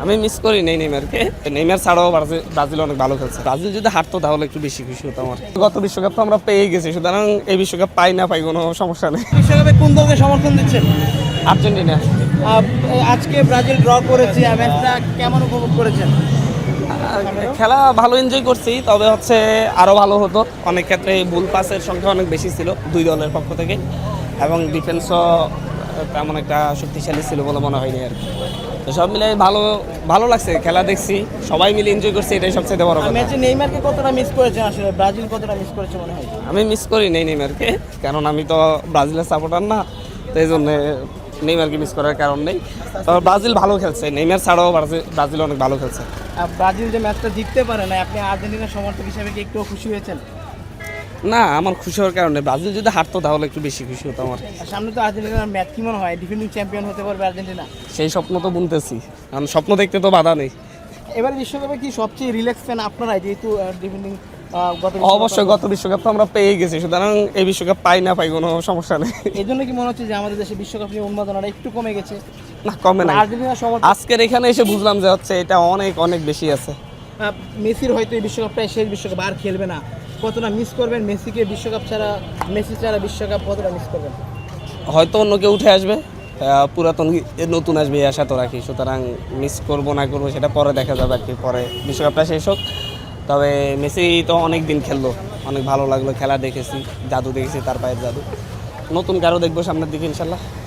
আমি মিস করি নেইমারকে। নেইমার ছাড়াও ব্রাজিল অনেক ভালো খেলছে। ব্রাজিল যদি হারতো তাহলে একটু বেশি খুশি হতাম। আমার গত বিশ্বকাপ তো আমরা পেয়ে গেছি, সুতরাং এই বিশ্বকাপ পাই না পাই কোনো সমস্যা নেই। বিশ্বকাপে কোন দলকে সমর্থন দিচ্ছেন? আর্জেন্টিনা। আজকে ব্রাজিল ড্র করেছে, ম্যাচটা কেমন উপভোগ করেছেন? খেলা ভালো এনজয় করছি, তবে হচ্ছে আরও ভালো হতো। অনেক ক্ষেত্রে ভুল পাসের সংখ্যা অনেক বেশি ছিল দুই দলের পক্ষ থেকে, এবং ডিফেন্সও তেমন একটা শক্তিশালী ছিল বলে মনে হয়নি আর কি। তো সব মিলে ভালো ভালো লাগছে, খেলা দেখছি, সবাই মিলে এনজয় করছি, এটাই সবচেয়ে বড় কথা। ম্যাচে নেইমারকে কতটা মিস করেছেন? আসলে ব্রাজিল কতটা মিস করেছে মনে হয়? আমি মিস করি নেইমারকে, কারণ আমি তো ব্রাজিলের সাপোর্টার না, তো এই জন্য নেইমারকে মিস করার কারণ নেই। তবে ব্রাজিল ভালো খেলছে, নেইমার ছাড়াও ব্রাজিল অনেক ভালো খেলছে। ব্রাজিল যে ম্যাচটা জিততে পারে না, আপনি আর্জেন্টিনার সমর্থক হিসেবে কি একটু খুশি হয়েছেন? না, আমার খুশি হওয়ার কারণে ব্রাজিল যদি হারতো তাহলে একটু বেশি খুশি হতো আমার। আর সামনে তো আর্জেন্টিনার ম্যাচ, কি মনে হয় ডিফেন্ডিং চ্যাম্পিয়ন হতে পারবে আর্জেন্টিনা? সেই স্বপ্ন তো বুনতেছি, কারণ স্বপ্ন দেখতে তো বাধা নেই। এবার বিশ্বকাপে কি সবচেয়ে রিল্যাক্স ফ্যান আপনারাই, যেহেতু ডিফেন্ডিং অবশ্যই গত বিশ্বকাপ তো আমরা পেয়ে গেছি, সুতরাং এই বিশ্বকাপ পাই না পাই কোনো সমস্যা নেই। এই জন্য কি মনে হচ্ছে যে আমাদের দেশে বিশ্বকাপ নিয়ে উন্মাদনাটা একটু কমে গেছে? না, কমে না। আর্জেন্টিনার সমর্থক আজকের এখানে এসে বুঝলাম যে হচ্ছে এটা অনেক অনেক বেশি আছে। মেসির হয়তো এই বিশ্বকাপটাই শেষ বিশ্বকাপ, আর খেলবে না, কতটা মিস করবেন মেসিকে? বিশ্বকাপ ছাড়া, মেসি ছাড়া বিশ্বকাপ কতটা মিস করবেন? হয়তো অন্য কেউ উঠে আসবে, পুরাতন নতুন আসবে এই আশা তো রাখি। সুতরাং মিস করবো না করবো সেটা পরে দেখা যাবে আর কি, পরে বিশ্বকাপটা শেষ হোক। তবে মেসি তো অনেক দিন খেললো, অনেক ভালো লাগলো, খেলা দেখেছি, জাদু দেখেছি, তার পায়ের জাদু। নতুন কারো দেখবো সামনের দিকে ইনশাল্লাহ।